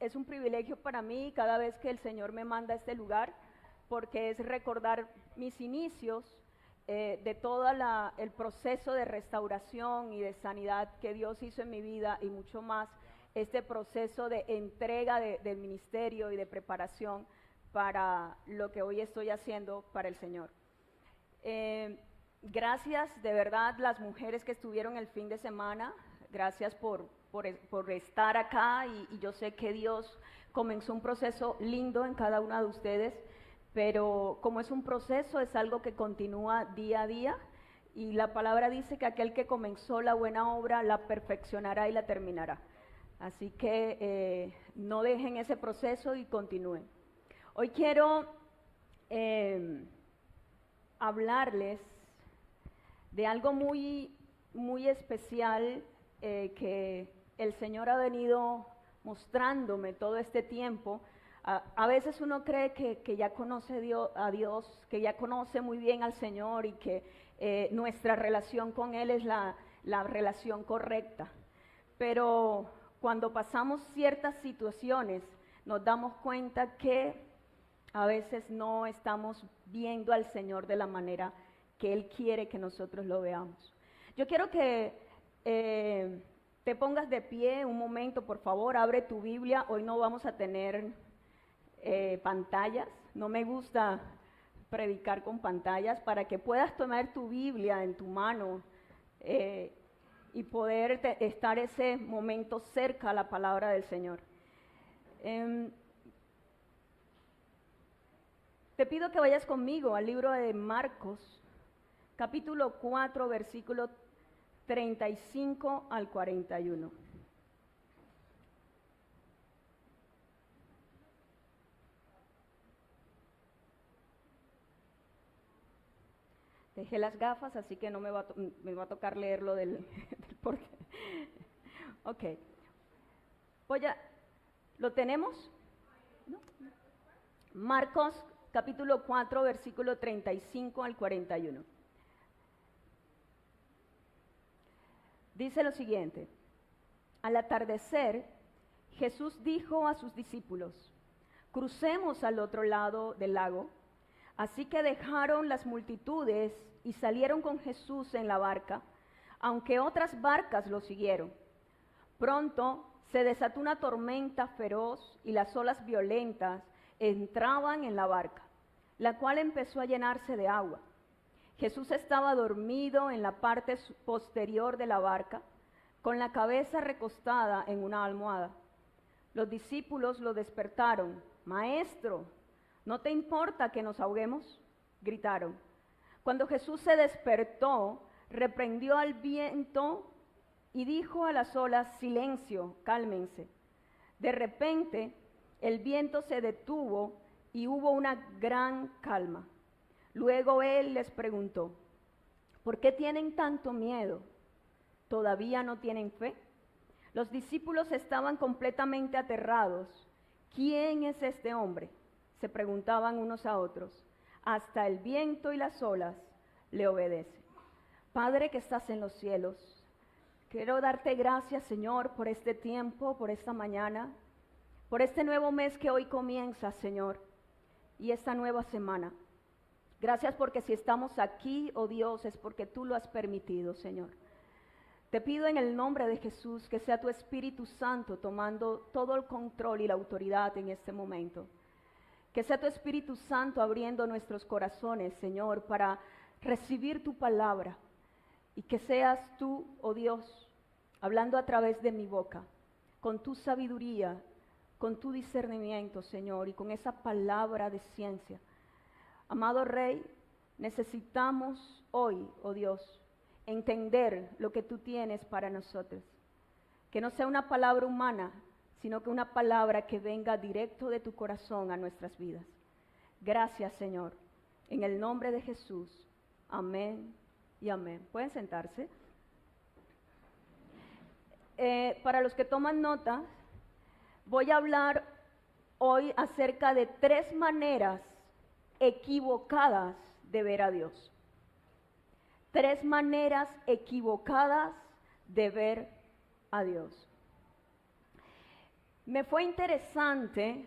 es un privilegio para mí cada vez que el Señor me manda a este lugar, porque es recordar mis inicios de todo el proceso de restauración y de sanidad que Dios hizo en mi vida y mucho más, este proceso de entrega del ministerio y de preparación para lo que hoy estoy haciendo para el Señor. Gracias de verdad las mujeres que estuvieron el fin de semana, gracias por estar acá y yo sé que Dios comenzó un proceso lindo en cada una de ustedes, pero como es un proceso es algo que continúa día a día y la palabra dice que aquel que comenzó la buena obra la perfeccionará y la terminará. Así que no dejen ese proceso y continúen. Hoy quiero hablarles de algo muy, muy especial que el Señor ha venido mostrándome todo este tiempo. A veces uno cree que ya conoce a Dios, que ya conoce muy bien al Señor y que nuestra relación con Él es la relación correcta. Pero cuando pasamos ciertas situaciones nos damos cuenta que a veces no estamos viendo al Señor de la manera que Él quiere que nosotros lo veamos. Yo quiero que te pongas de pie un momento, por favor, abre tu Biblia. Hoy no vamos a tener pantallas, no me gusta predicar con pantallas, para que puedas tomar tu Biblia en tu mano y poder estar ese momento cerca a la palabra del Señor. Te pido que vayas conmigo al libro de Marcos, capítulo 4, versículo 35 al 41. Dejé las gafas, así que no me va a tocar leerlo del porqué. Ok. ¿Lo tenemos? ¿No? Marcos capítulo 4, versículo 35 al 41. Dice lo siguiente: al atardecer, Jesús dijo a sus discípulos: crucemos al otro lado del lago. Así que dejaron las multitudes y salieron con Jesús en la barca, aunque otras barcas lo siguieron. Pronto se desató una tormenta feroz y las olas violentas entraban en la barca, la cual empezó a llenarse de agua. Jesús estaba dormido en la parte posterior de la barca, con la cabeza recostada en una almohada. Los discípulos lo despertaron. Maestro, ¿no te importa que nos ahoguemos?, gritaron. Cuando Jesús se despertó, reprendió al viento y dijo a las olas: silencio, cálmense. De repente, el viento se detuvo y hubo una gran calma. Luego él les preguntó: ¿por qué tienen tanto miedo? ¿Todavía no tienen fe? Los discípulos estaban completamente aterrados. ¿Quién es este hombre?, se preguntaban unos a otros. Hasta el viento y las olas le obedecen. Padre que estás en los cielos, quiero darte gracias, Señor, por este tiempo, por esta mañana, por este nuevo mes que hoy comienza, Señor, y esta nueva semana. Gracias porque si estamos aquí, oh Dios, es porque tú lo has permitido, Señor. Te pido en el nombre de Jesús que sea tu Espíritu Santo tomando todo el control y la autoridad en este momento. Que sea tu Espíritu Santo abriendo nuestros corazones, Señor, para recibir tu palabra. Y que seas tú, oh Dios, hablando a través de mi boca, con tu sabiduría, con tu discernimiento, Señor, y con esa palabra de ciencia. Amado Rey, necesitamos hoy, oh Dios, entender lo que tú tienes para nosotros. Que no sea una palabra humana, sino que una palabra que venga directo de tu corazón a nuestras vidas. Gracias, Señor. En el nombre de Jesús. Amén y amén. ¿Pueden sentarse? Para los que toman nota, voy a hablar hoy acerca de 3 maneras equivocadas de ver a Dios. 3 maneras equivocadas de ver a Dios. Me fue interesante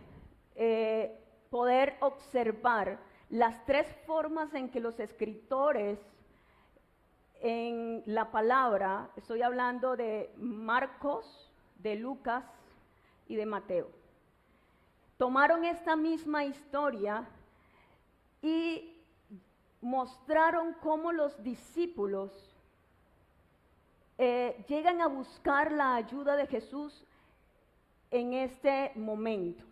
poder observar las tres formas en que los escritores en la palabra, estoy hablando de Marcos, de Lucas y de Mateo, tomaron esta misma historia y mostraron cómo los discípulos llegan a buscar la ayuda de Jesús en este momento.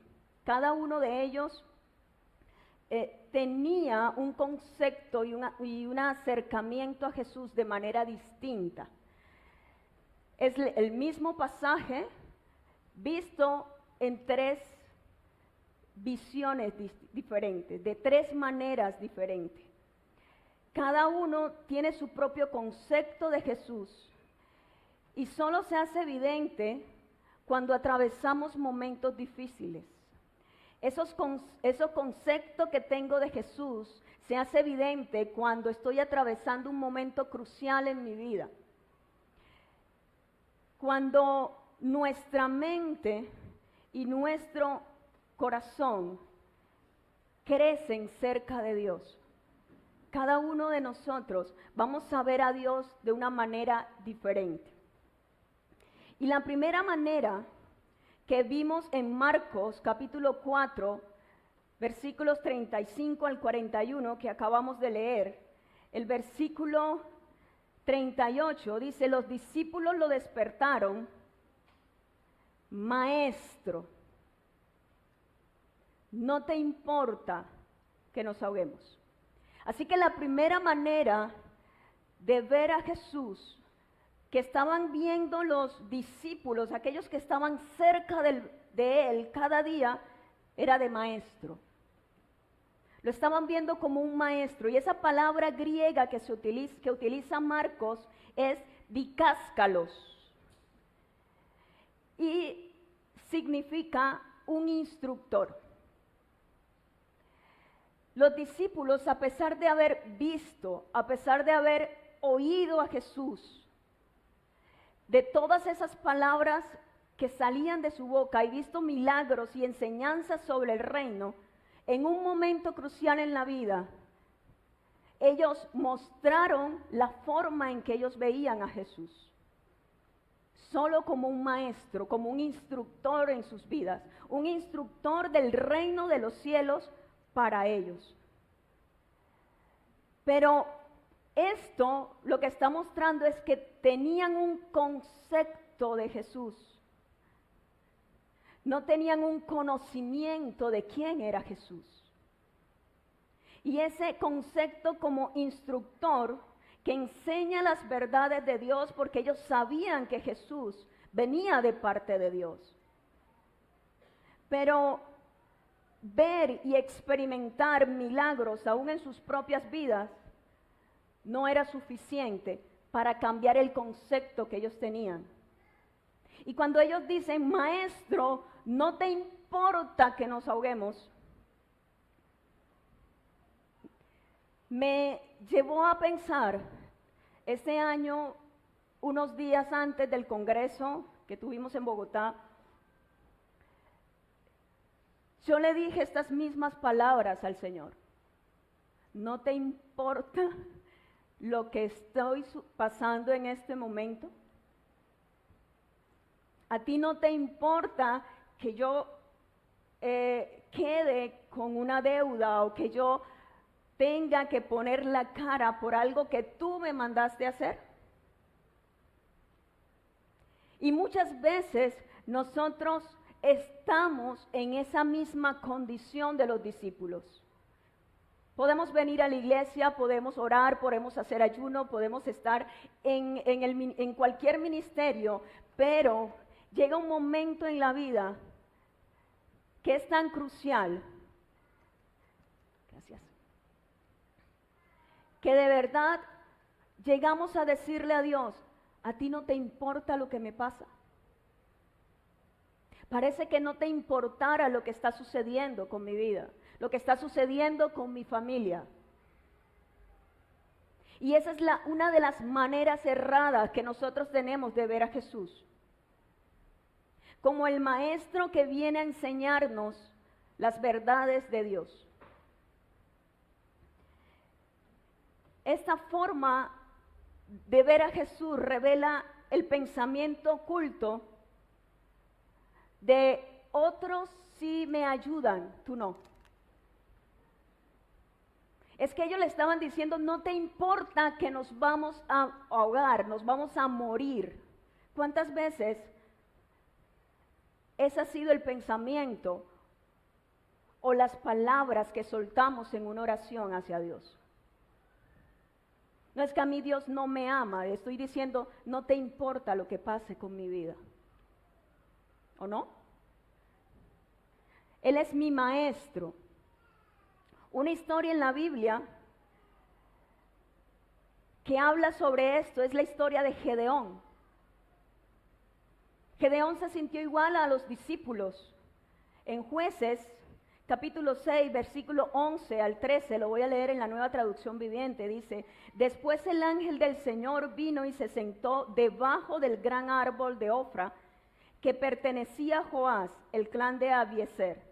Cada uno de ellos tenía un concepto y un acercamiento a Jesús de manera distinta. Es el mismo pasaje visto en tres visiones diferentes, de tres maneras diferentes. Cada uno tiene su propio concepto de Jesús y solo se hace evidente cuando atravesamos momentos difíciles. Esos conceptos que tengo de Jesús se hace evidente cuando estoy atravesando un momento crucial en mi vida. Cuando nuestra mente y nuestro corazón crecen cerca de Dios, cada uno de nosotros vamos a ver a Dios de una manera diferente. Y la primera manera que vimos en Marcos capítulo 4, versículos 35 al 41 que acabamos de leer, el versículo 38 dice: los discípulos lo despertaron, Maestro, ¿no te importa que nos ahoguemos? Así que la primera manera de ver a Jesús que estaban viendo los discípulos, aquellos que estaban cerca de él cada día, era de maestro. Lo estaban viendo como un maestro. Y esa palabra griega que utiliza Marcos es dicáskalos. Y significa un instructor. Los discípulos, a pesar de haber visto, a pesar de haber oído a Jesús, de todas esas palabras que salían de su boca y visto milagros y enseñanzas sobre el reino, en un momento crucial en la vida, ellos mostraron la forma en que ellos veían a Jesús. Solo como un maestro, como un instructor en sus vidas, un instructor del reino de los cielos para ellos. Pero esto lo que está mostrando es que tenían un concepto de Jesús. No tenían un conocimiento de quién era Jesús. Y ese concepto como instructor que enseña las verdades de Dios, porque ellos sabían que Jesús venía de parte de Dios. Pero ver y experimentar milagros aún en sus propias vidas no era suficiente para cambiar el concepto que ellos tenían. Y cuando ellos dicen: Maestro, ¿no te importa que nos ahoguemos?, me llevó a pensar, este año, unos días antes del congreso que tuvimos en Bogotá, yo le dije estas mismas palabras al Señor: ¿no te importa lo que estoy pasando en este momento? ¿A ti no te importa que yo quede con una deuda o que yo tenga que poner la cara por algo que tú me mandaste a hacer? Y muchas veces nosotros estamos en esa misma condición de los discípulos. Podemos venir a la iglesia, podemos orar, podemos hacer ayuno, podemos estar en cualquier ministerio, pero llega un momento en la vida que es tan crucial, gracias, que de verdad llegamos a decirle a Dios: ¿a ti no te importa lo que me pasa? Parece que no te importara lo que está sucediendo con mi vida, lo que está sucediendo con mi familia. Y esa es una de las maneras erradas que nosotros tenemos de ver a Jesús. como el maestro que viene a enseñarnos las verdades de Dios. Esta forma de ver a Jesús revela el pensamiento oculto de otros sí me ayudan, tú no. Es que ellos le estaban diciendo, no te importa que nos vamos a ahogar, nos vamos a morir. ¿Cuántas veces ese ha sido el pensamiento o las palabras que soltamos en una oración hacia Dios? No es que a mí Dios no me ama, estoy diciendo, no te importa lo que pase con mi vida. ¿O no? Él es mi maestro. Una historia en la Biblia que habla sobre esto es la historia de Gedeón. Gedeón se sintió igual a los discípulos. En Jueces, capítulo 6, versículo 11 al 13, lo voy a leer en la Nueva Traducción Viviente, dice: después el ángel del Señor vino y se sentó debajo del gran árbol de Ofra, que pertenecía a Joás, el clan de Abiezer.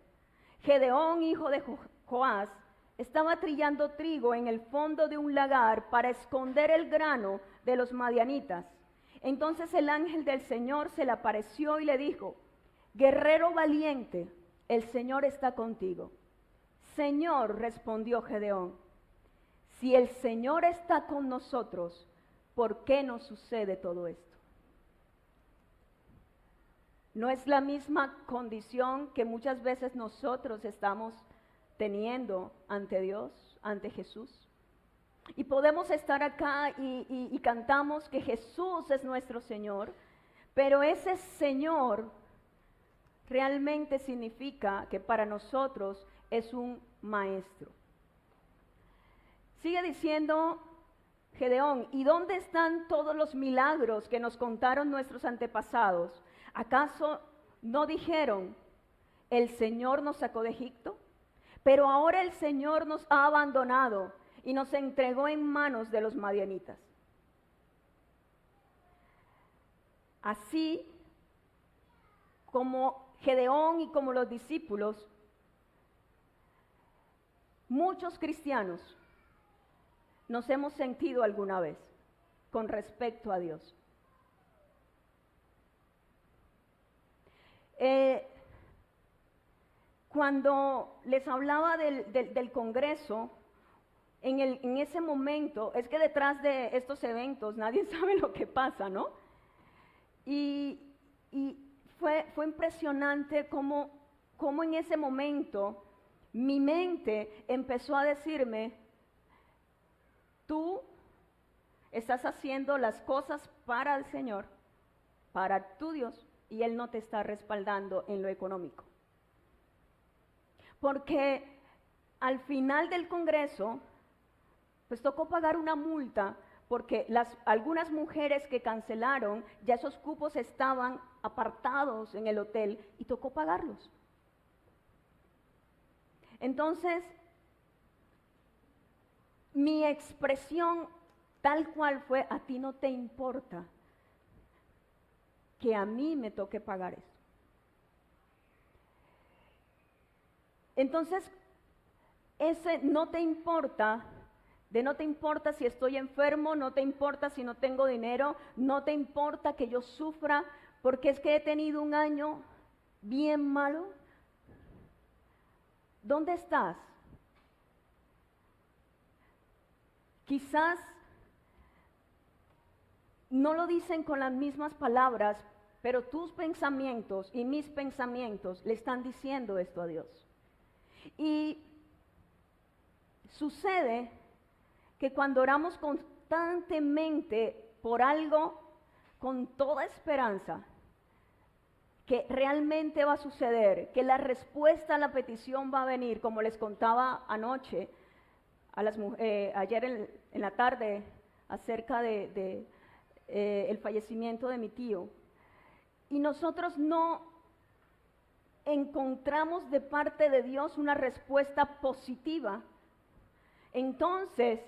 Gedeón, hijo de Joás, estaba trillando trigo en el fondo de un lagar para esconder el grano de los madianitas. Entonces el ángel del Señor se le apareció y le dijo: guerrero valiente, el Señor está contigo. Señor, respondió Gedeón, si el Señor está con nosotros, ¿por qué nos sucede todo esto? ¿No es la misma condición que muchas veces nosotros estamos teniendo ante Dios, ante Jesús? Y podemos estar acá y cantamos que Jesús es nuestro Señor, pero ese Señor realmente significa que para nosotros es un maestro. Sigue diciendo Gedeón, ¿y dónde están todos los milagros que nos contaron nuestros antepasados? ¿Acaso no dijeron, el Señor nos sacó de Egipto? Pero ahora el Señor nos ha abandonado y nos entregó en manos de los madianitas. Así como Gedeón y como los discípulos, muchos cristianos nos hemos sentido alguna vez con respecto a Dios. Cuando les hablaba del Congreso, en ese momento, es que detrás de estos eventos nadie sabe lo que pasa, ¿no? Y fue impresionante cómo en ese momento mi mente empezó a decirme, tú estás haciendo las cosas para el Señor, para tu Dios, y Él no te está respaldando en lo económico. Porque al final del Congreso, pues tocó pagar una multa, porque algunas mujeres que cancelaron, ya esos cupos estaban apartados en el hotel y tocó pagarlos. Entonces, mi expresión tal cual fue, a ti no te importa que a mí me toque pagar eso. Entonces, ese no te importa, no te importa si estoy enfermo, no te importa si no tengo dinero, no te importa que yo sufra, porque es que he tenido un año bien malo. ¿Dónde estás? Quizás no lo dicen con las mismas palabras, pero tus pensamientos y mis pensamientos le están diciendo esto a Dios. Y sucede que cuando oramos constantemente por algo, con toda esperanza, que realmente va a suceder, que la respuesta a la petición va a venir, como les contaba anoche, ayer en la tarde, acerca de el fallecimiento de mi tío, y nosotros no encontramos de parte de Dios una respuesta positiva, entonces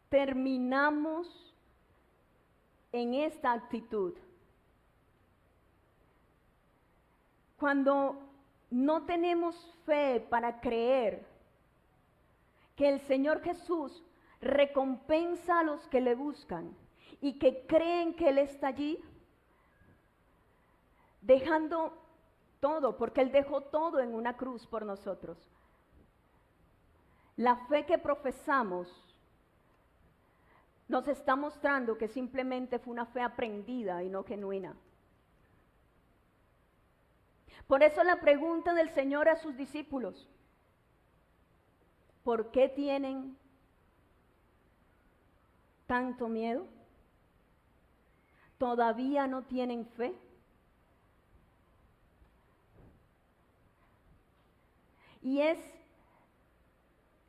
terminamos en esta actitud cuando no tenemos fe para creer que el Señor Jesús recompensa a los que le buscan y que creen que Él está allí, dejando todo, porque Él dejó todo en una cruz por nosotros. La fe que profesamos nos está mostrando que simplemente fue una fe aprendida y no genuina. Por eso la pregunta del Señor a sus discípulos: ¿por qué tienen tanto miedo? ¿Todavía no tienen fe? Y es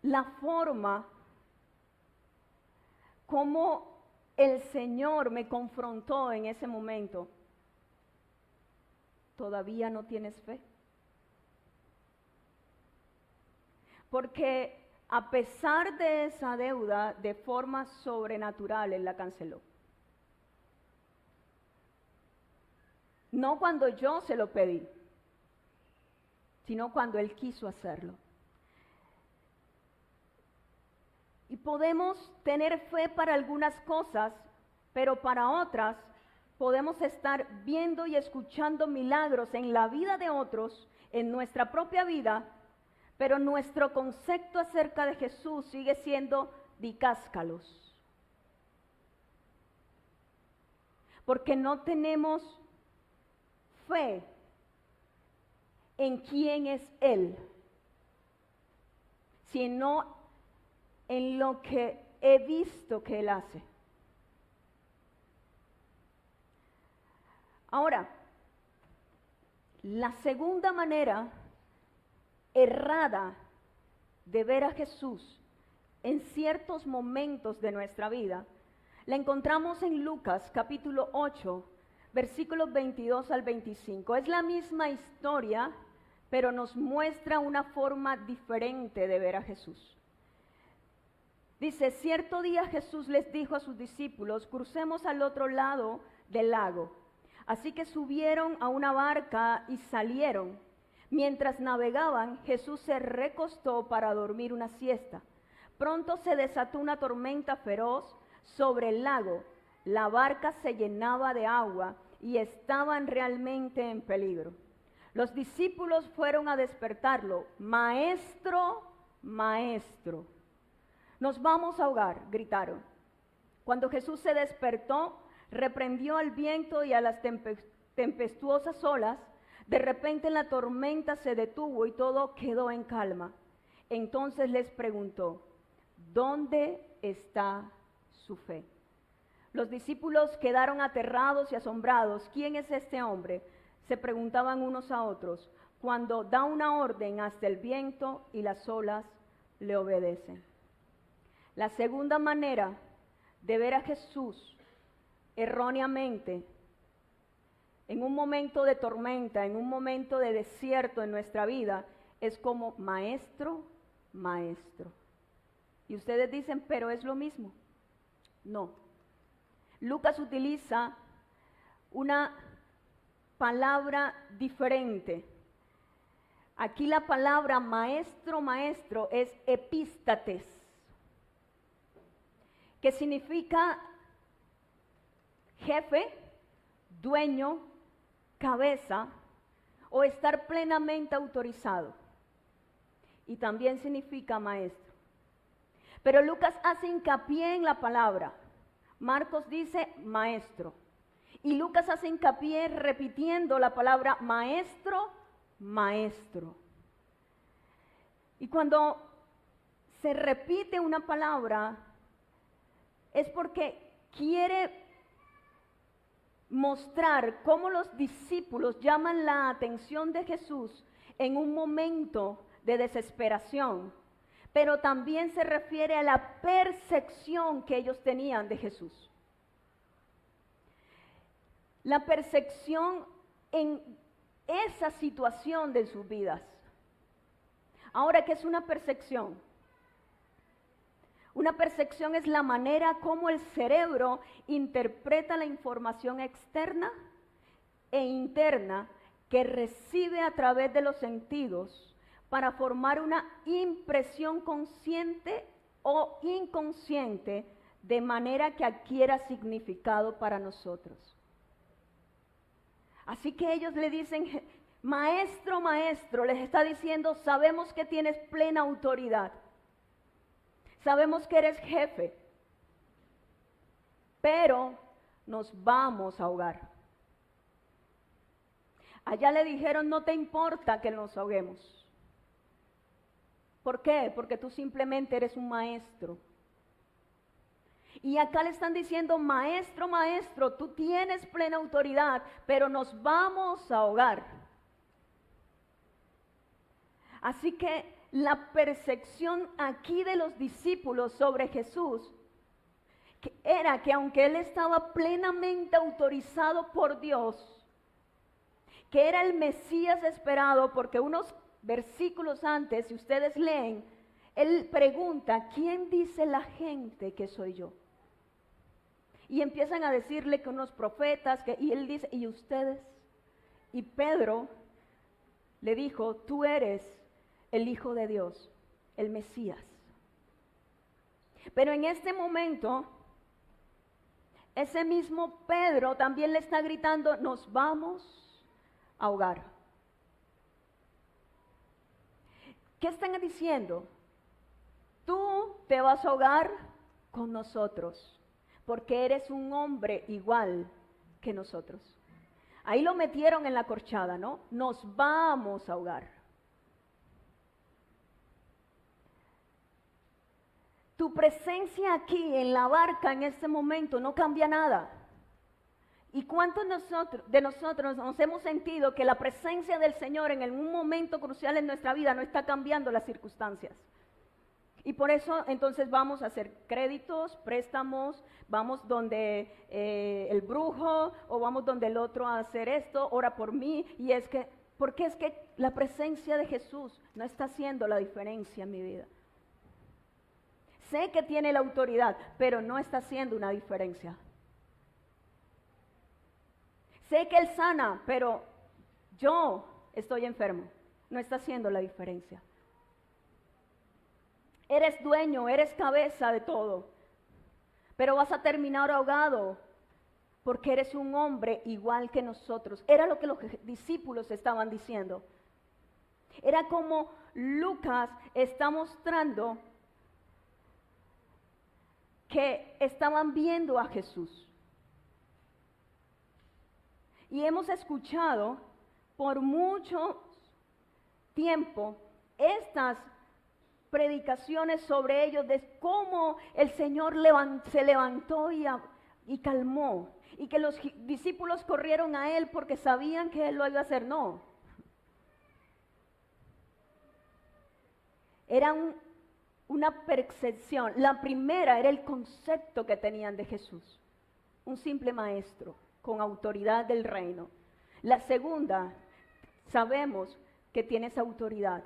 la forma como el Señor me confrontó en ese momento. ¿Todavía no tienes fe? Porque a pesar de esa deuda, de forma sobrenatural Él la canceló. No cuando yo se lo pedí, sino cuando Él quiso hacerlo. Y podemos tener fe para algunas cosas, pero para otras podemos estar viendo y escuchando milagros en la vida de otros, en nuestra propia vida, pero nuestro concepto acerca de Jesús sigue siendo dicáscalos. Porque no tenemos fe en quién es Él, sino en lo que he visto que Él hace. Ahora, la segunda manera errada de ver a Jesús en ciertos momentos de nuestra vida, la encontramos en Lucas capítulo 8, versículos 22 al 25. Es la misma historia, pero nos muestra una forma diferente de ver a Jesús. Dice: cierto día Jesús les dijo a sus discípulos: crucemos al otro lado del lago. Así que subieron a una barca y salieron. Mientras navegaban, Jesús se recostó para dormir una siesta. Pronto se desató una tormenta feroz sobre el lago. La barca se llenaba de agua y estaban realmente en peligro. Los discípulos fueron a despertarlo. Maestro, maestro, nos vamos a ahogar, gritaron. Cuando Jesús se despertó, reprendió al viento y a las tempestuosas olas. De repente la tormenta se detuvo y todo quedó en calma. Entonces les preguntó: ¿dónde está su fe? Los discípulos quedaron aterrados y asombrados. ¿Quién es este hombre?, se preguntaban unos a otros. Cuando da una orden, hasta el viento y las olas le obedecen. La segunda manera de ver a Jesús erróneamente, en un momento de tormenta, en un momento de desierto en nuestra vida, es como maestro, maestro. Y ustedes dicen: pero es lo mismo. No. Lucas utiliza una palabra diferente. Aquí la palabra maestro, maestro es epístates, que significa jefe, dueño, cabeza, o estar plenamente autorizado. Y también significa maestro. Pero Lucas hace hincapié en la palabra. Marcos dice maestro. Y Lucas hace hincapié repitiendo la palabra maestro, maestro. Y cuando se repite una palabra, es porque quiere mostrar cómo los discípulos llaman la atención de Jesús en un momento de desesperación, pero también se refiere a la percepción que ellos tenían de Jesús. La percepción en esa situación de sus vidas. Ahora, ¿qué es una percepción? Una percepción es la manera como el cerebro interpreta la información externa e interna que recibe a través de los sentidos para formar una impresión consciente o inconsciente de manera que adquiera significado para nosotros. Así que ellos le dicen, maestro, maestro, les está diciendo, sabemos que tienes plena autoridad, sabemos que eres jefe, pero nos vamos a ahogar. Allá le dijeron, no te importa que nos ahoguemos. ¿Por qué? Porque tú simplemente eres un maestro. Y acá le están diciendo, maestro, maestro, tú tienes plena autoridad, pero nos vamos a ahogar. Así que la percepción aquí de los discípulos sobre Jesús era que aunque él estaba plenamente autorizado por Dios, que era el Mesías esperado, porque unos versículos antes, si ustedes leen, él pregunta, ¿quién dice la gente que soy yo? Y empiezan a decirle que unos profetas, y él dice, ¿y ustedes? Y Pedro le dijo, tú eres el Hijo de Dios, el Mesías. Pero en este momento, ese mismo Pedro también le está gritando, nos vamos a ahogar. ¿Qué están diciendo? Tú te vas a ahogar con nosotros, porque eres un hombre igual que nosotros. Ahí lo metieron en la corchada, ¿no? Nos vamos a ahogar. Tu presencia aquí en la barca en este momento no cambia nada. ¿Y cuántos de nosotros nos hemos sentido que la presencia del Señor en un momento crucial en nuestra vida no está cambiando las circunstancias? Y por eso entonces vamos a hacer créditos, préstamos, vamos donde el brujo o vamos donde el otro a hacer esto, ora por mí. Y es que, porque es que la presencia de Jesús no está haciendo la diferencia en mi vida. Sé que tiene la autoridad, pero no está haciendo una diferencia. Sé que Él sana, pero yo estoy enfermo. No está haciendo la diferencia. Eres dueño, eres cabeza de todo, pero vas a terminar ahogado porque eres un hombre igual que nosotros. Era lo que los discípulos estaban diciendo. Era como Lucas está mostrando que estaban viendo a Jesús. Y hemos escuchado por mucho tiempo estas predicaciones sobre ellos, de cómo el Señor se levantó y calmó, y que los discípulos corrieron a Él porque sabían que Él lo iba a hacer. No. Era una percepción. La primera era el concepto que tenían de Jesús, un simple maestro con autoridad del reino. La segunda, sabemos que tienes autoridad,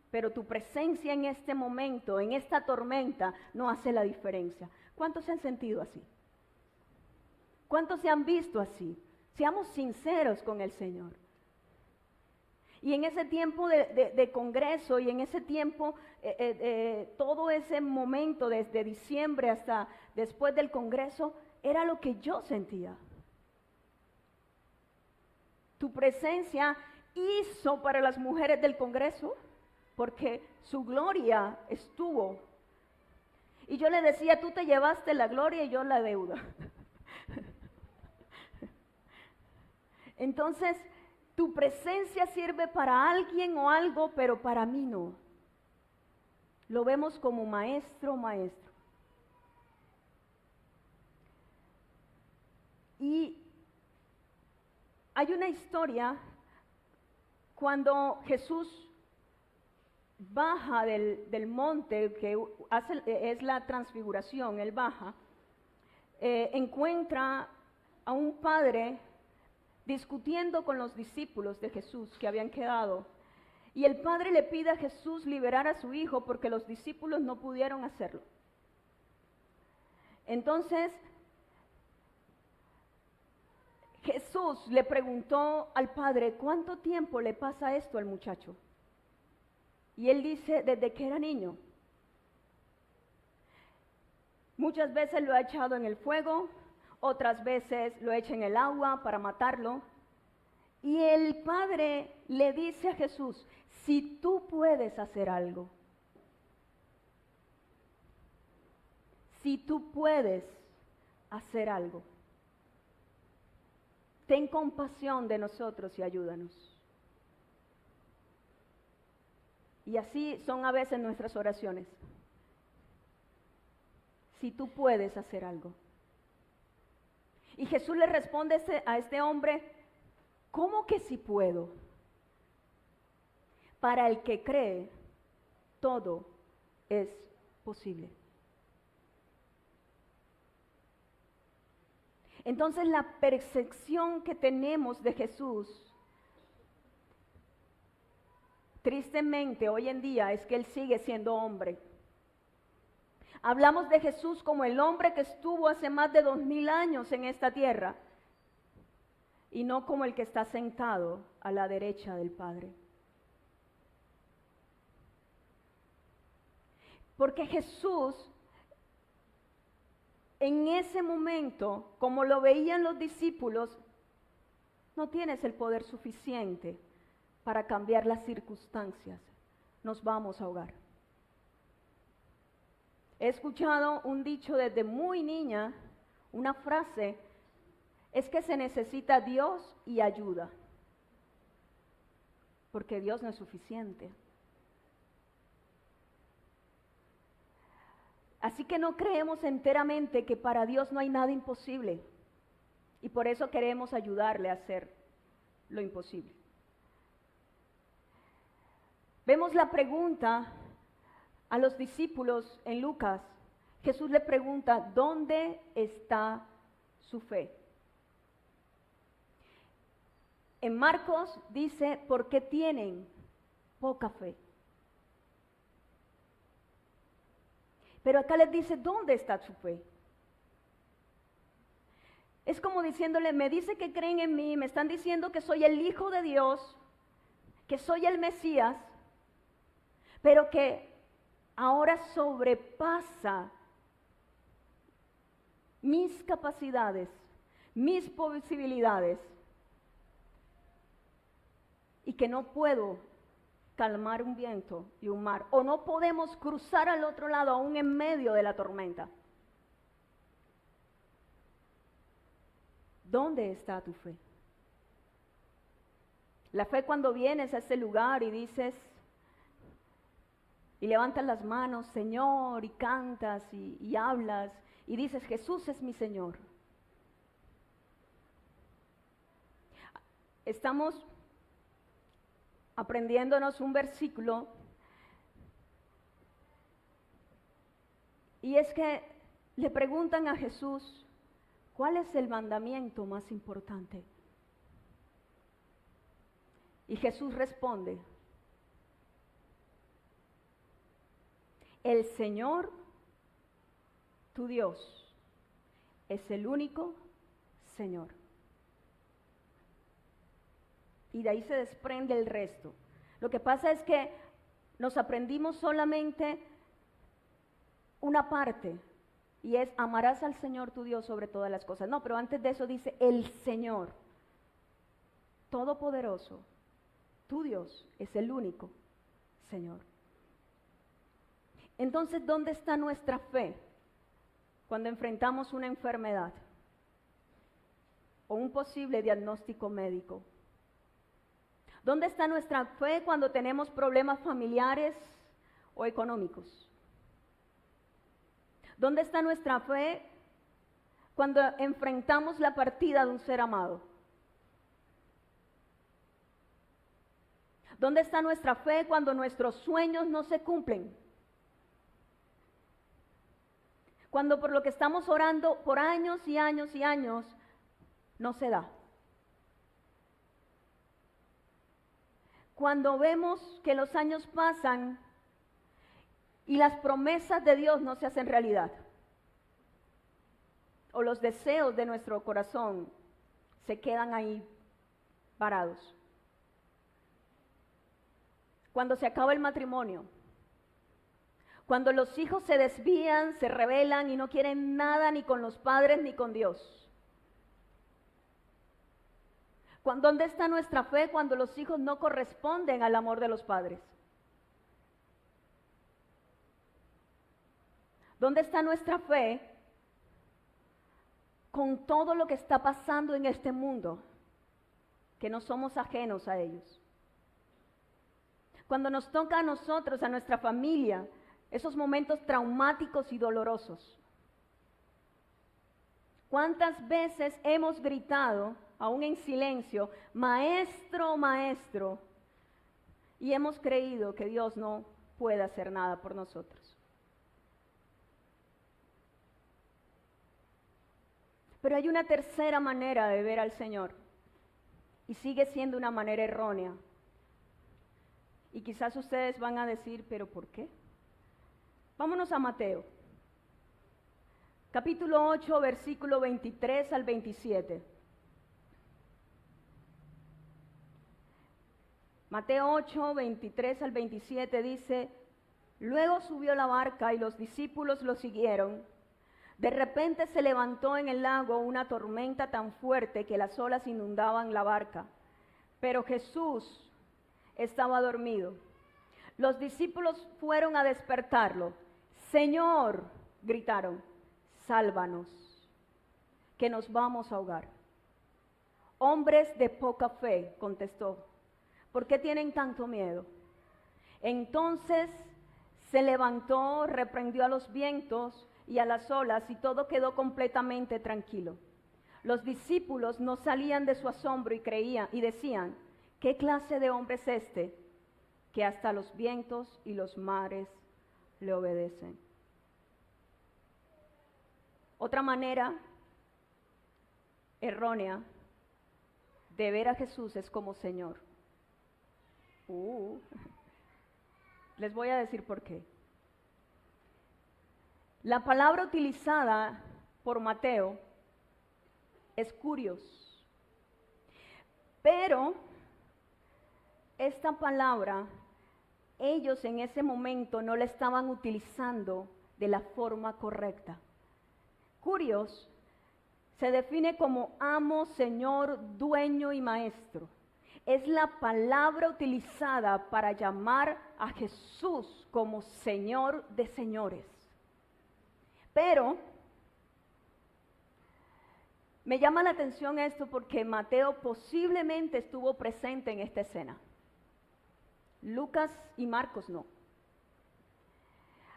pero tu presencia en este momento, en esta tormenta, no hace la diferencia. ¿Cuántos se han sentido así? ¿Cuántos se han visto así? Seamos sinceros con el Señor. Y en ese tiempo de congreso y en ese tiempo, todo ese momento desde diciembre hasta después del congreso, era lo que yo sentía. Tu presencia hizo para las mujeres del congreso, porque su gloria estuvo. Y yo le decía, tú te llevaste la gloria y yo la deuda. Entonces, tu presencia sirve para alguien o algo, pero para mí no. Lo vemos como maestro, maestro. Y hay una historia cuando Jesús baja del monte, que es la transfiguración, él baja, encuentra a un padre discutiendo con los discípulos de Jesús que habían quedado. Y el padre le pide a Jesús liberar a su hijo porque los discípulos no pudieron hacerlo. Entonces, Jesús le preguntó al padre, ¿cuánto tiempo le pasa esto al muchacho? Y él dice, desde que era niño. Muchas veces lo ha echado en el fuego, otras veces lo echa en el agua para matarlo. Y el padre le dice a Jesús, si tú puedes hacer algo, si tú puedes hacer algo, ten compasión de nosotros y ayúdanos. Y así son a veces nuestras oraciones. Si tú puedes hacer algo. Y Jesús le responde a este hombre, ¿cómo que si puedo? Para el que cree, todo es posible. Entonces la percepción que tenemos de Jesús, tristemente hoy en día, es que Él sigue siendo hombre. Hablamos de Jesús como el hombre que estuvo hace más de 2000 años en esta tierra y no como el que está sentado a la derecha del Padre. Porque Jesús, en ese momento, como lo veían los discípulos, no tienes el poder suficiente para cambiar las circunstancias. Nos vamos a ahogar. He escuchado un dicho desde muy niña, una frase, es que se necesita Dios y ayuda, porque Dios no es suficiente. Así que no creemos enteramente que para Dios no hay nada imposible, y por eso queremos ayudarle a hacer lo imposible. Vemos la pregunta a los discípulos en Lucas. Jesús le pregunta, ¿dónde está su fe? En Marcos dice, ¿por qué tienen poca fe? Pero acá les dice, ¿dónde está su fe? Es como diciéndole, me dice que creen en mí, me están diciendo que soy el Hijo de Dios, que soy el Mesías, pero que ahora sobrepasa mis capacidades, mis posibilidades, y que no puedo calmar un viento y un mar, o no podemos cruzar al otro lado aún en medio de la tormenta. ¿Dónde está tu fe? La fe cuando vienes a este lugar y dices, y levantas las manos, Señor, y cantas y hablas, y dices, Jesús es mi Señor. Estamos aprendiéndonos un versículo, y es que le preguntan a Jesús, ¿cuál es el mandamiento más importante? Y Jesús responde, el Señor, tu Dios, es el único Señor. Y de ahí se desprende el resto. Lo que pasa es que nos aprendimos solamente una parte, y es amarás al Señor tu Dios sobre todas las cosas. No, pero antes de eso dice el Señor, todopoderoso, tu Dios es el único Señor. Entonces, ¿dónde está nuestra fe cuando enfrentamos una enfermedad o un posible diagnóstico médico? ¿Dónde está nuestra fe cuando tenemos problemas familiares o económicos? ¿Dónde está nuestra fe cuando enfrentamos la partida de un ser amado? ¿Dónde está nuestra fe cuando nuestros sueños no se cumplen? Cuando por lo que estamos orando por años y años y años no se da. Cuando vemos que los años pasan y las promesas de Dios no se hacen realidad, o los deseos de nuestro corazón se quedan ahí parados. Cuando se acaba el matrimonio, cuando los hijos se desvían, se rebelan y no quieren nada ni con los padres ni con Dios. ¿Dónde está nuestra fe cuando los hijos no corresponden al amor de los padres? ¿Dónde está nuestra fe con todo lo que está pasando en este mundo? Que no somos ajenos a ellos. Cuando nos toca a nosotros, a nuestra familia, esos momentos traumáticos y dolorosos. ¿Cuántas veces hemos gritado, aún en silencio, maestro, maestro, y hemos creído que Dios no puede hacer nada por nosotros? Pero hay una tercera manera de ver al Señor, y sigue siendo una manera errónea. Y quizás ustedes van a decir, ¿pero por qué? Vámonos a Mateo, capítulo 8, versículo 23 al 27. Mateo 8, 23 al 27 dice, luego subió la barca y los discípulos lo siguieron. De repente se levantó en el lago una tormenta tan fuerte que las olas inundaban la barca. Pero Jesús estaba dormido. Los discípulos fueron a despertarlo. Señor, gritaron, sálvanos, que nos vamos a ahogar. Hombres de poca fe, contestó, ¿por qué tienen tanto miedo? Entonces se levantó, reprendió a los vientos y a las olas y todo quedó completamente tranquilo. Los discípulos no salían de su asombro y decían, ¿qué clase de hombre es este que hasta los vientos y los mares le obedecen? Otra manera errónea de ver a Jesús es como Señor. Les voy a decir por qué. La palabra utilizada por Mateo es curios, pero esta palabra ellos en ese momento no la estaban utilizando de la forma correcta. Curios se define como amo, señor, dueño y maestro. Es la palabra utilizada para llamar a Jesús como Señor de señores. Pero me llama la atención esto porque Mateo posiblemente estuvo presente en esta escena. Lucas y Marcos no.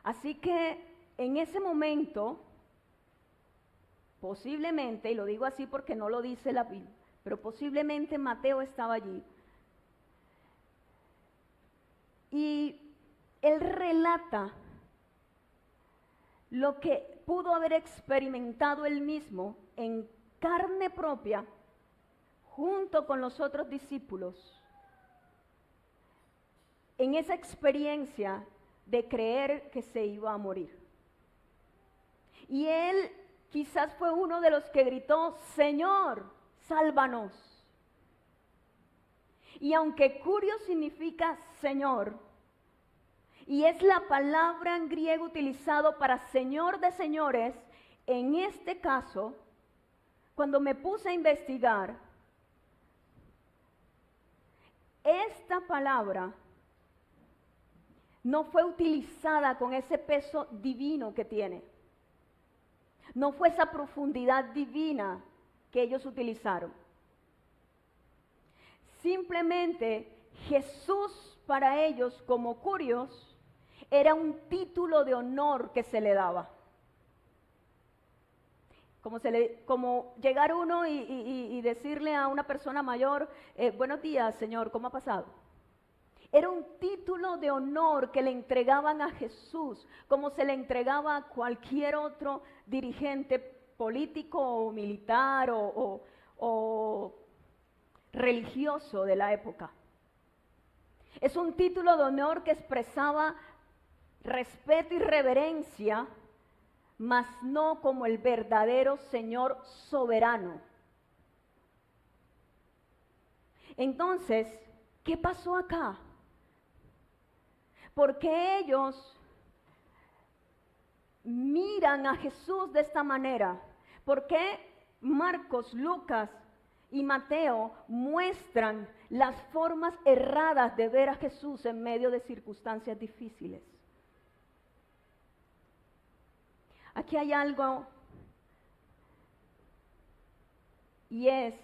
Así que en ese momento, posiblemente, y lo digo así porque no lo dice la Biblia, pero posiblemente Mateo estaba allí. Y él relata lo que pudo haber experimentado él mismo en carne propia junto con los otros discípulos en esa experiencia de creer que se iba a morir. Y él quizás fue uno de los que gritó, Señor, sálvanos. Y aunque curio significa Señor, y es la palabra en griego utilizado para Señor de señores, en este caso, cuando me puse a investigar, esta palabra no fue utilizada con ese peso divino que tiene. No fue esa profundidad divina que ellos utilizaron. Simplemente Jesús para ellos como curios era un título de honor que se le daba. Como llegar uno y decirle a una persona mayor, buenos días, Señor, ¿cómo ha pasado? Era un título de honor que le entregaban a Jesús, como se le entregaba a cualquier otro dirigente político o militar o religioso de la época. Es un título de honor que expresaba respeto y reverencia, mas no como el verdadero Señor soberano. Entonces, ¿qué pasó acá? ¿Por qué ellos miran a Jesús de esta manera? ¿Por qué Marcos, Lucas y Mateo muestran las formas erradas de ver a Jesús en medio de circunstancias difíciles? Aquí hay algo, y es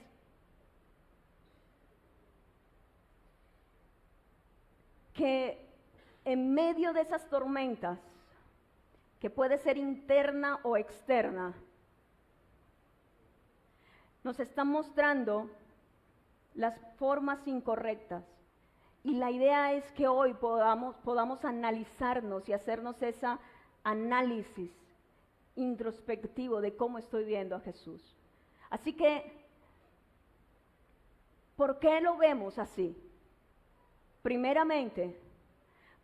que en medio de esas tormentas, que puede ser interna o externa, nos están mostrando las formas incorrectas. Y la idea es que hoy podamos analizarnos y hacernos ese análisis introspectivo de cómo estoy viendo a Jesús. Así que, ¿por qué lo vemos así? Primeramente,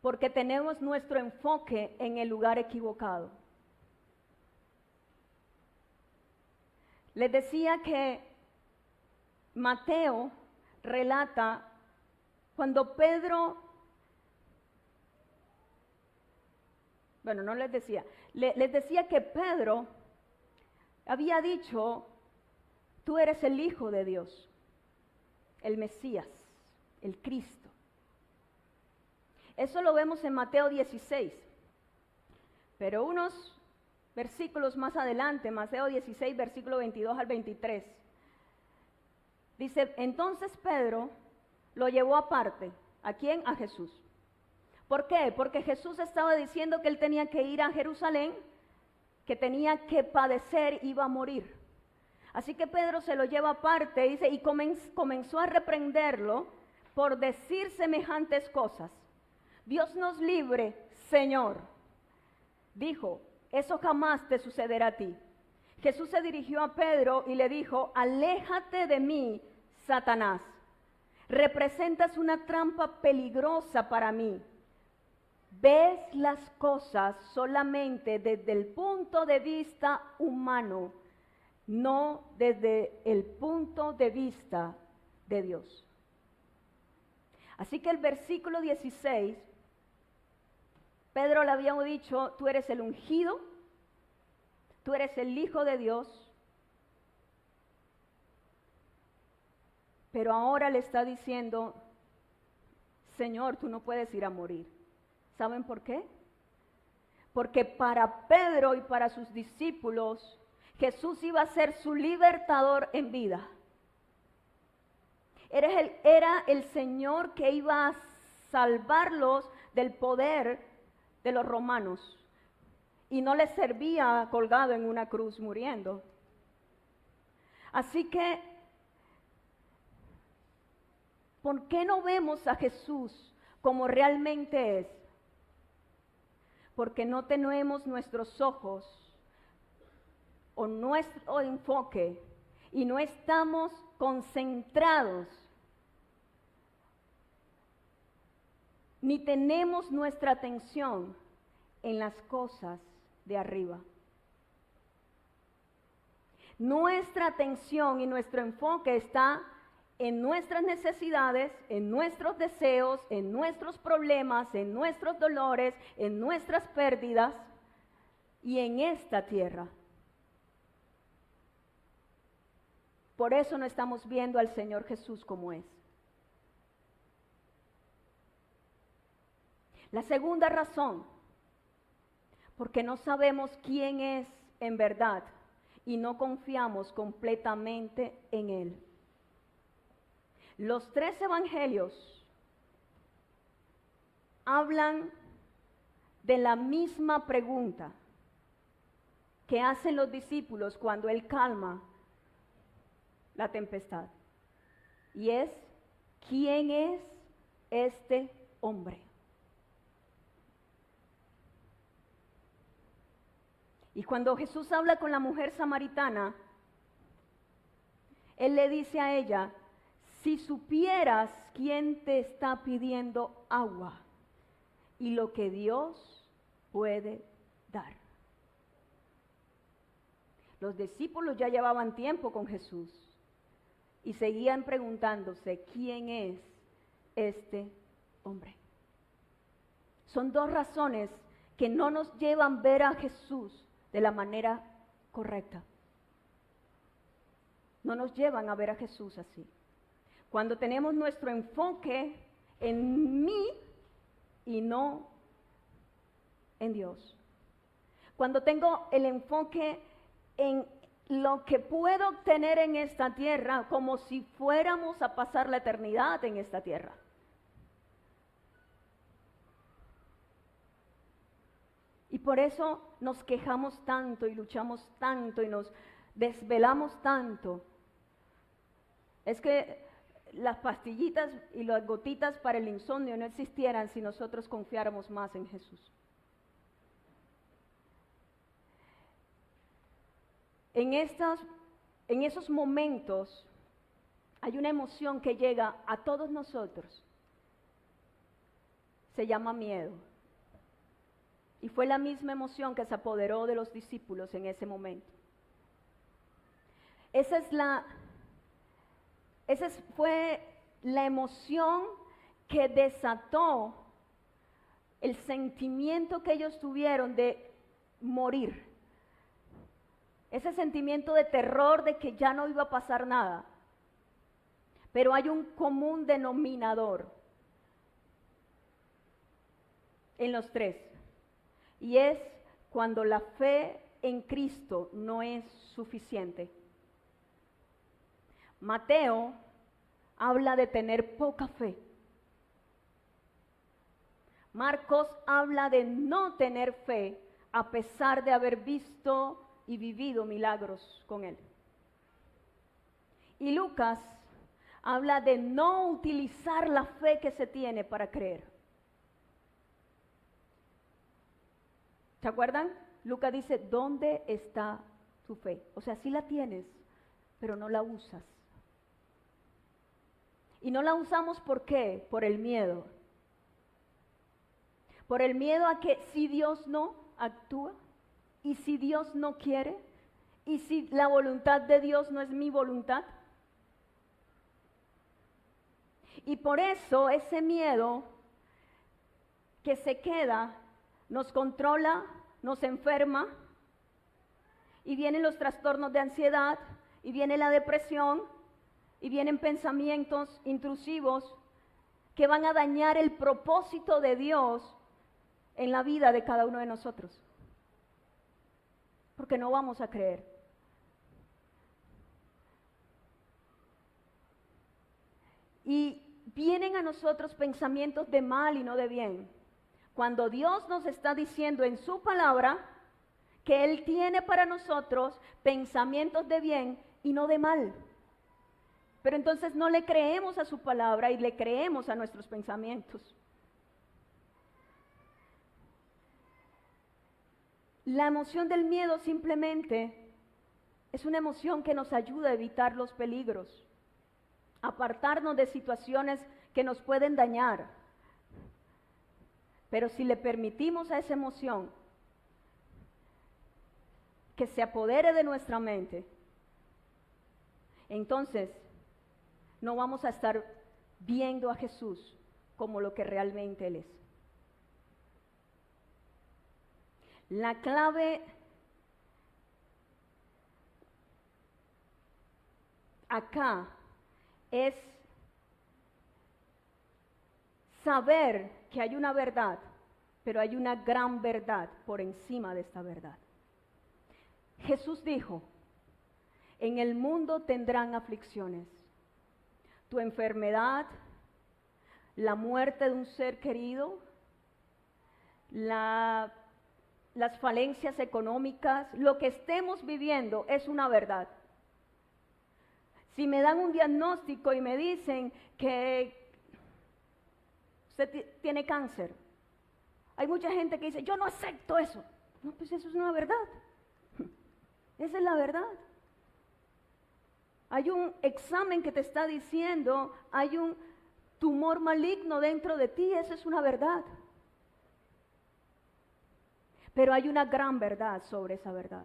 porque tenemos nuestro enfoque en el lugar equivocado. Les decía que Mateo relata cuando Pedro, bueno, no les decía, les decía que Pedro había dicho, tú eres el Hijo de Dios, el Mesías, el Cristo. Eso lo vemos en Mateo 16, pero unos versículos más adelante, Mateo 16, versículo 22 al 23, dice, entonces Pedro lo llevó aparte. ¿A quién? A Jesús. ¿Por qué? Porque Jesús estaba diciendo que él tenía que ir a Jerusalén, que tenía que padecer, iba a morir. Así que Pedro se lo lleva aparte, dice, y comenzó a reprenderlo por decir semejantes cosas. Dios nos libre, Señor. Dijo, eso jamás te sucederá a ti. Jesús se dirigió a Pedro y le dijo, aléjate de mí, Satanás. Representas una trampa peligrosa para mí. Ves las cosas solamente desde el punto de vista humano, no desde el punto de vista de Dios. Así que el versículo 16, Pedro le había dicho, tú eres el ungido, tú eres el Hijo de Dios, pero ahora le está diciendo, Señor, tú no puedes ir a morir. ¿Saben por qué? Porque para Pedro y para sus discípulos, Jesús iba a ser su libertador en vida. Era el Señor que iba a salvarlos del poder de los romanos. Y no les servía colgado en una cruz muriendo. Así que, ¿por qué no vemos a Jesús como realmente es? Porque no tenemos nuestros ojos o nuestro enfoque y no estamos concentrados, ni tenemos nuestra atención en las cosas de arriba. Nuestra atención y nuestro enfoque está en nuestras necesidades, en nuestros deseos, en nuestros problemas, en nuestros dolores, en nuestras pérdidas y en esta tierra. Por eso no estamos viendo al Señor Jesús como es. La segunda razón, porque no sabemos quién es en verdad y no confiamos completamente en Él. Los tres evangelios hablan de la misma pregunta que hacen los discípulos cuando Él calma la tempestad. Y es, ¿quién es este hombre? Y cuando Jesús habla con la mujer samaritana, Él le dice a ella, si supieras quién te está pidiendo agua y lo que Dios puede dar. Los discípulos ya llevaban tiempo con Jesús y seguían preguntándose, ¿quién es este hombre? Son dos razones que no nos llevan a ver a Jesús de la manera correcta. No nos llevan a ver a Jesús así. Cuando tenemos nuestro enfoque en mí y no en Dios. Cuando tengo el enfoque en lo que puedo obtener en esta tierra, como si fuéramos a pasar la eternidad en esta tierra. Y por eso nos quejamos tanto y luchamos tanto y nos desvelamos tanto. Es que las pastillitas y las gotitas para el insomnio no existieran si nosotros confiáramos más en Jesús. En esos momentos hay una emoción que llega a todos nosotros. Se llama miedo. Y fue la misma emoción que se apoderó de los discípulos en ese momento. Esa fue la emoción que desató el sentimiento que ellos tuvieron de morir. Ese sentimiento de terror de que ya no iba a pasar nada. Pero hay un común denominador en los tres. Y es cuando la fe en Cristo no es suficiente. Mateo habla de tener poca fe. Marcos habla de no tener fe a pesar de haber visto y vivido milagros con él. Y Lucas habla de no utilizar la fe que se tiene para creer. ¿Se acuerdan? Lucas dice, ¿dónde está tu fe? O sea, sí la tienes, pero no la usas. Y no la usamos ¿por qué? Por el miedo. Por el miedo a que si Dios no actúa, y si Dios no quiere, y si la voluntad de Dios no es mi voluntad. Y por eso ese miedo que se queda nos controla, nos enferma, y vienen los trastornos de ansiedad, y viene la depresión, y vienen pensamientos intrusivos que van a dañar el propósito de Dios en la vida de cada uno de nosotros. Porque no vamos a creer. Y vienen a nosotros pensamientos de mal y no de bien. Cuando Dios nos está diciendo en su palabra que Él tiene para nosotros pensamientos de bien y no de mal. Pero entonces no le creemos a su palabra y le creemos a nuestros pensamientos. La emoción del miedo simplemente es una emoción que nos ayuda a evitar los peligros, apartarnos de situaciones que nos pueden dañar. Pero si le permitimos a esa emoción que se apodere de nuestra mente, entonces no vamos a estar viendo a Jesús como lo que realmente Él es. La clave acá es saber que hay una verdad, pero hay una gran verdad por encima de esta verdad. Jesús dijo, en el mundo tendrán aflicciones. Tu enfermedad, la muerte de un ser querido, las falencias económicas, lo que estemos viviendo es una verdad. Si me dan un diagnóstico y me dicen que usted tiene cáncer, hay mucha gente que dice, yo no acepto eso. No, pues eso es una verdad. Esa es la verdad. Hay un examen que te está diciendo, hay un tumor maligno dentro de ti, esa es una verdad. Pero hay una gran verdad sobre esa verdad.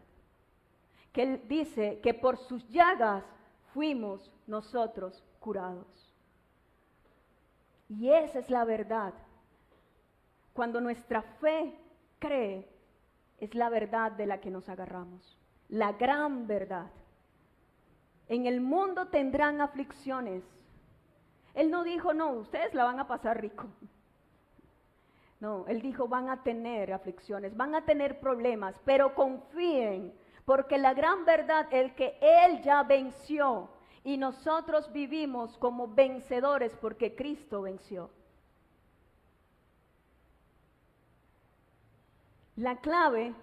Que Él dice que por sus llagas fuimos nosotros curados. Y esa es la verdad. Cuando nuestra fe cree, es la verdad de la que nos agarramos. La gran verdad. En el mundo tendrán aflicciones. Él no dijo, no, ustedes la van a pasar rico. No, Él dijo, van a tener aflicciones, van a tener problemas, pero confíen, porque la gran verdad es que Él ya venció y nosotros vivimos como vencedores porque Cristo venció. La clave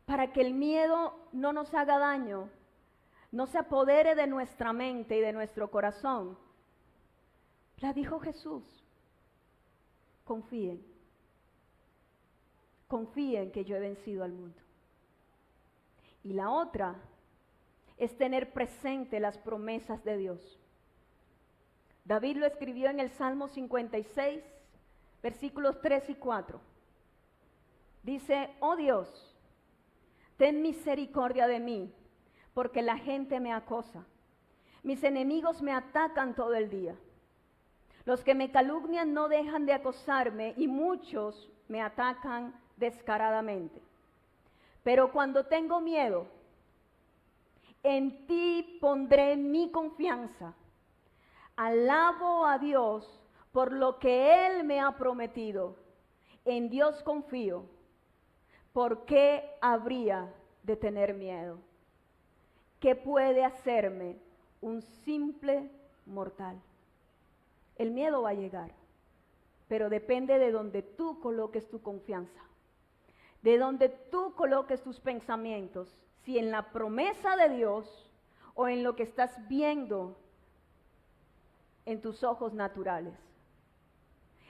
para que el miedo no nos haga daño, no se apodere de nuestra mente y de nuestro corazón, la dijo Jesús. Confíen, confíen que yo he vencido al mundo. Y la otra es tener presente las promesas de Dios. David lo escribió en el Salmo 56, versículos 3 y 4. Dice, oh Dios, ten misericordia de mí, porque la gente me acosa. Mis enemigos me atacan todo el día. Los que me calumnian no dejan de acosarme y muchos me atacan descaradamente. Pero cuando tengo miedo, en ti pondré mi confianza. Alabo a Dios por lo que Él me ha prometido. En Dios confío. ¿Por qué habría de tener miedo? ¿Qué puede hacerme un simple mortal? El miedo va a llegar, pero depende de donde tú coloques tu confianza, de donde tú coloques tus pensamientos, si en la promesa de Dios o en lo que estás viendo en tus ojos naturales.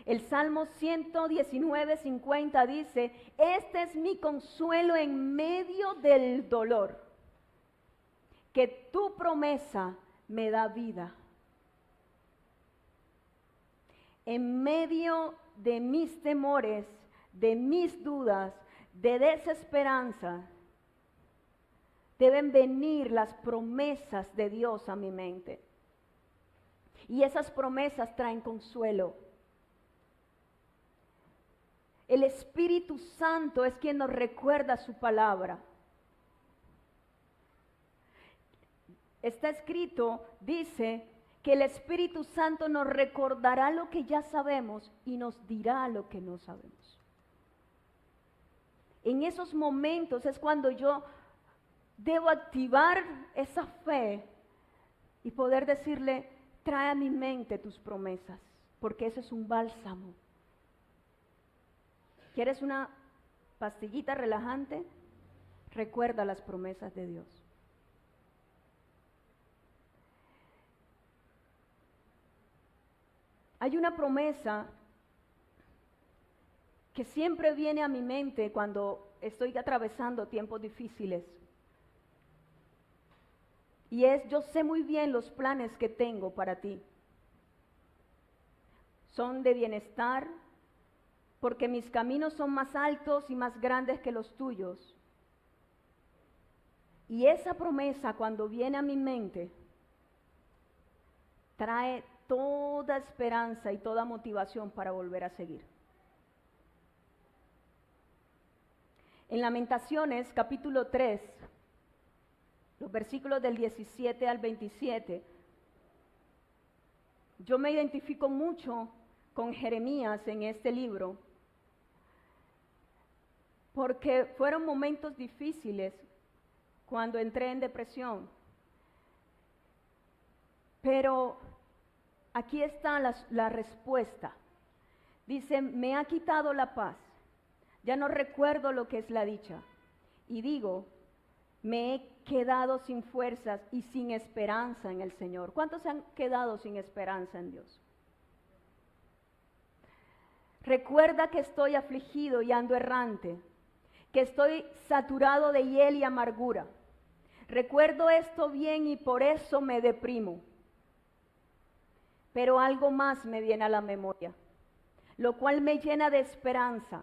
El Salmo 119:50 dice, este es mi consuelo en medio del dolor, que tu promesa me da vida. En medio de mis temores, de mis dudas, de desesperanza, deben venir las promesas de Dios a mi mente. Y esas promesas traen consuelo. El Espíritu Santo es quien nos recuerda su palabra. Está escrito, dice, que el Espíritu Santo nos recordará lo que ya sabemos y nos dirá lo que no sabemos. En esos momentos es cuando yo debo activar esa fe y poder decirle, trae a mi mente tus promesas, porque eso es un bálsamo. ¿Quieres una pastillita relajante? Recuerda las promesas de Dios. Hay una promesa que siempre viene a mi mente cuando estoy atravesando tiempos difíciles. Y es, yo sé muy bien los planes que tengo para ti. Son de bienestar, porque mis caminos son más altos y más grandes que los tuyos. Y esa promesa, cuando viene a mi mente, trae toda esperanza y toda motivación para volver a seguir. En Lamentaciones, capítulo 3, los versículos del 17 al 27, yo me identifico mucho con Jeremías en este libro, porque fueron momentos difíciles cuando entré en depresión. Pero aquí está la respuesta. Dice, me ha quitado la paz, ya no recuerdo lo que es la dicha. Y digo, me he quedado sin fuerzas y sin esperanza en el Señor. ¿Cuántos se han quedado sin esperanza en Dios? Recuerda que estoy afligido y ando errante, que estoy saturado de hiel y amargura. Recuerdo esto bien y por eso me deprimo. Pero algo más me viene a la memoria, lo cual me llena de esperanza,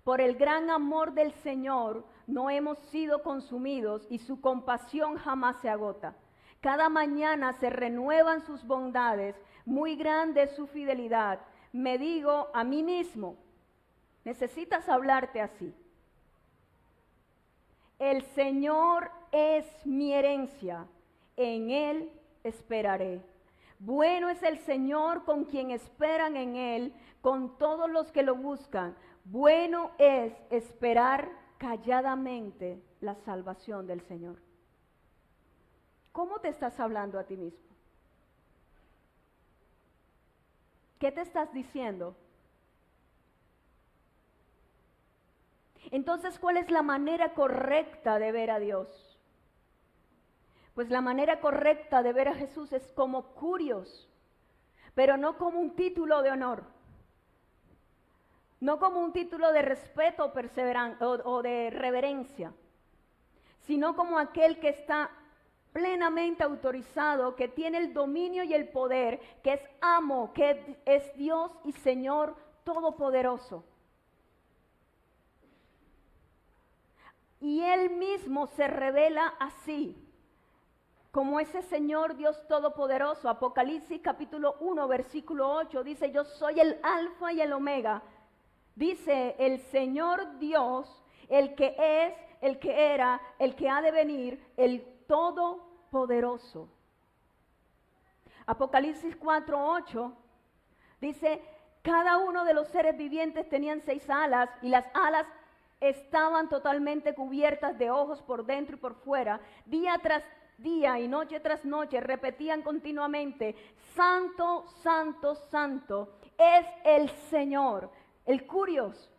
Por el gran amor del Señor no hemos sido consumidos y su compasión jamás se agota. Cada mañana se renuevan sus bondades, muy grande es su fidelidad. Me digo a mí mismo, necesitas hablarte así. El Señor es mi herencia, en Él esperaré. Bueno es el Señor con quien esperan en Él, con todos los que lo buscan. Bueno es esperar calladamente la salvación del Señor. ¿Cómo te estás hablando a ti mismo? ¿Qué te estás diciendo? Entonces, ¿cuál es la manera correcta de ver a Dios? Pues la manera correcta de ver a Jesús es como curios, pero no como un título de honor, no como un título de respeto o de reverencia, sino como aquel que está plenamente autorizado, que tiene el dominio y el poder, que es amo, que es Dios y Señor todopoderoso. Y Él mismo se revela así, como ese Señor Dios todopoderoso. Apocalipsis capítulo 1, versículo 8, dice, yo soy el alfa y el omega. Dice el Señor Dios, el que es, el que era, el que ha de venir, el todopoderoso. Apocalipsis 4, 8, dice, cada uno de los seres vivientes tenían 6 alas y las alas estaban totalmente cubiertas de ojos por dentro y por fuera. Día tras día y noche tras noche repetían continuamente, Santo, Santo, Santo es el Señor, el Curios,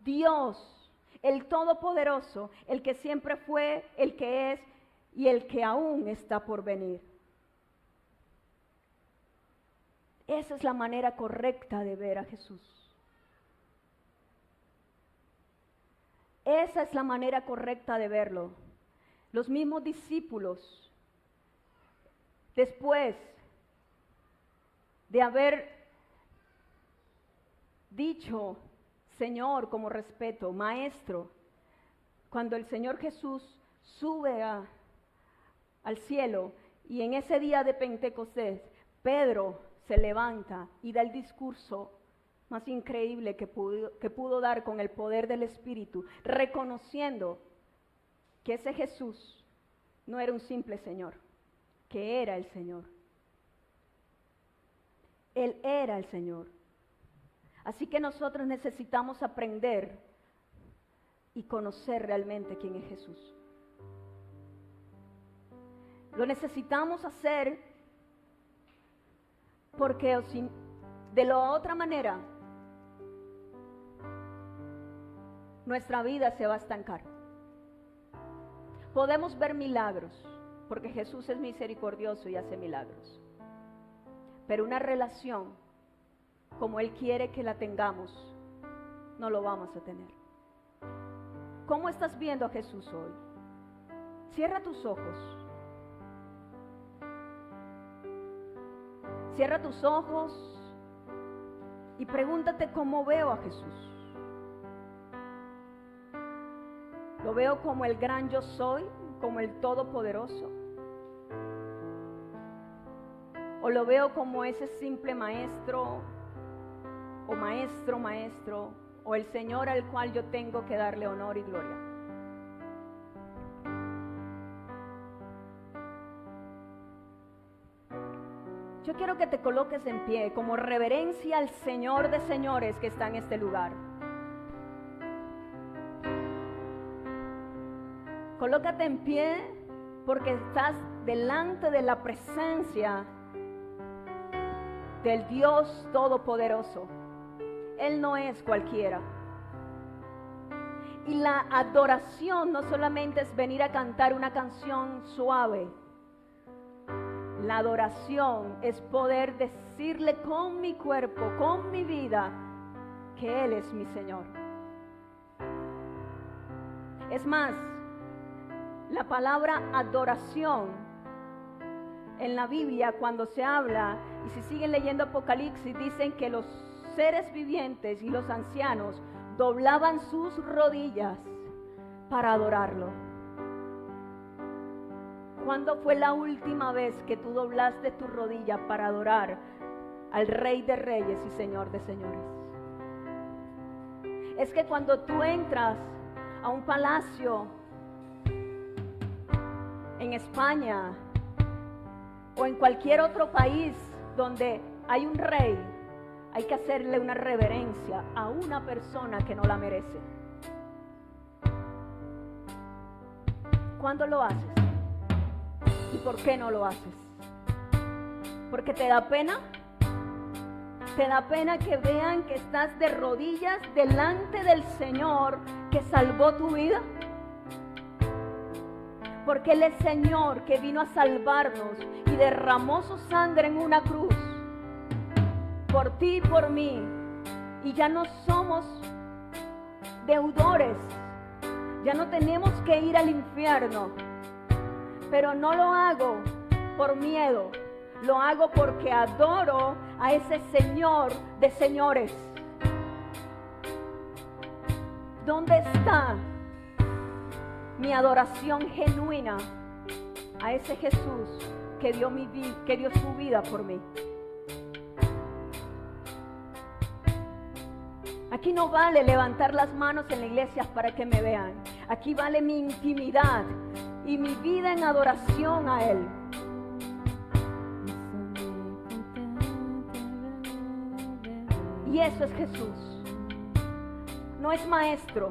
Dios, el Todopoderoso, el que siempre fue, el que es y el que aún está por venir. Esa es la manera correcta de ver a Jesús. Esa es la manera correcta de verlo. Los mismos discípulos, después de haber dicho Señor como respeto, Maestro, cuando el Señor Jesús sube al cielo y en ese día de Pentecostés, Pedro se levanta y da el discurso más increíble que pudo dar con el poder del Espíritu, reconociendo que ese Jesús no era un simple Señor, que era el Señor. Él era el Señor. Así que nosotros necesitamos aprender y conocer realmente quién es Jesús. Lo necesitamos hacer porque de la otra manera nuestra vida se va a estancar. Podemos ver milagros, porque Jesús es misericordioso y hace milagros. Pero una relación, como Él quiere que la tengamos, no lo vamos a tener. ¿Cómo estás viendo a Jesús hoy? Cierra tus ojos. Cierra tus ojos y pregúntate cómo veo a Jesús. ¿Lo veo como el gran yo soy, como el todopoderoso? ¿O lo veo como ese simple maestro, o maestro, o el Señor al cual yo tengo que darle honor y gloria? Yo quiero que te coloques en pie como reverencia al Señor de señores que está en este lugar. Colócate en pie porque estás delante de la presencia del Dios Todopoderoso. Él no es cualquiera. Y la adoración no solamente es venir a cantar una canción suave. La adoración es poder decirle con mi cuerpo, con mi vida, que Él es mi Señor. Es más, la palabra adoración en la Biblia, cuando se habla, y si siguen leyendo Apocalipsis, dicen que los seres vivientes y los ancianos doblaban sus rodillas para adorarlo. ¿Cuándo fue la última vez que tú doblaste tus rodillas para adorar al Rey de Reyes y Señor de Señores? Es que cuando tú entras a un palacio en España o en cualquier otro país donde hay un rey, hay que hacerle una reverencia a una persona que no la merece. ¿Cuándo lo haces? ¿Y por qué no lo haces? ¿Porque te da pena? ¿Te da pena que vean que estás de rodillas delante del Señor que salvó tu vida? Porque Él es Señor que vino a salvarnos y derramó su sangre en una cruz por ti y por mí. Y ya no somos deudores, ya no tenemos que ir al infierno. Pero no lo hago por miedo, lo hago porque adoro a ese Señor de señores. ¿Dónde está mi adoración genuina a ese Jesús que dio su vida por mí? Aquí no vale levantar las manos en la iglesia para que me vean. Aquí vale mi intimidad y mi vida en adoración a Él. Y eso es Jesús. No es maestro.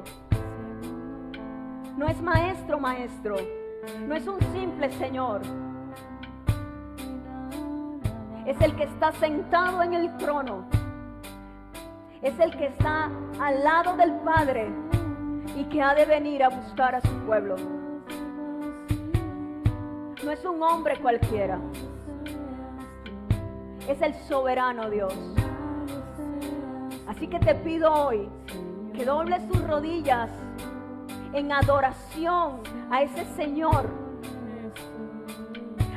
No es maestro. No es un simple Señor. Es el que está sentado en el trono. Es el que está al lado del Padre y que ha de venir a buscar a su pueblo. No es un hombre cualquiera. Es el soberano Dios. Así que te pido hoy que dobles tus rodillas en adoración a ese Señor,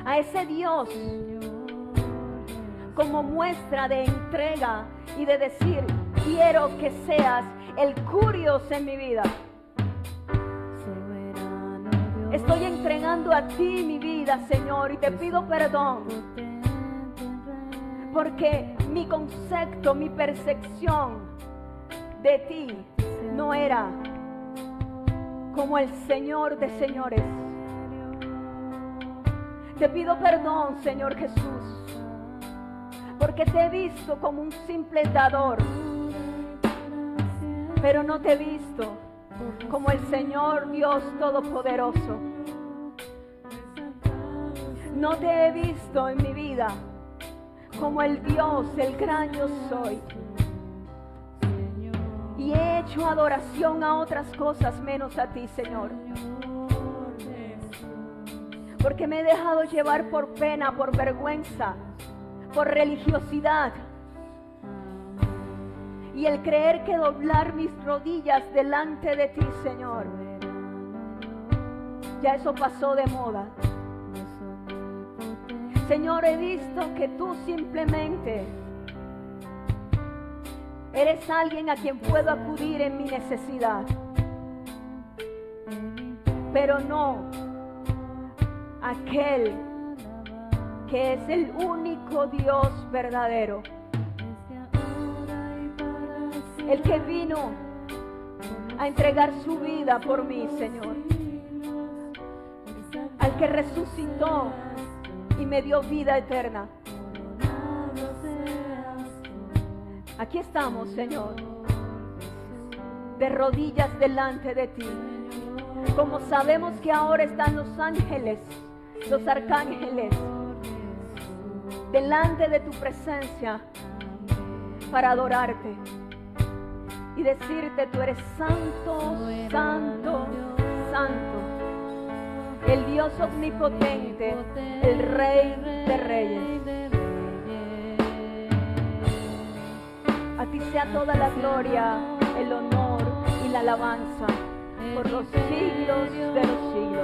a ese Dios, como muestra de entrega y de decir: quiero que seas el Curios en mi vida. Estoy entregando a ti mi vida, Señor, y te pido perdón, porque mi concepto, mi percepción de ti no era como el Señor de señores. Te pido perdón, Señor Jesús, porque te he visto como un simple dador, pero no te he visto como el Señor Dios Todopoderoso. No te he visto en mi vida como el Dios, el gran yo soy. Y he hecho adoración a otras cosas menos a ti, Señor. Porque me he dejado llevar por pena, por vergüenza, por religiosidad. Y el creer que doblar mis rodillas delante de ti, Señor, ya eso pasó de moda. Señor, he visto que tú simplemente eres alguien a quien puedo acudir en mi necesidad, pero no aquel que es el único Dios verdadero, el que vino a entregar su vida por mí, Señor, al que resucitó y me dio vida eterna. Aquí estamos, Señor, de rodillas delante de ti, como sabemos que ahora están los ángeles, los arcángeles, delante de tu presencia para adorarte y decirte: tú eres santo, santo, santo, el Dios omnipotente, el Rey de Reyes. A ti sea toda la gloria, el honor y la alabanza por los siglos de los siglos.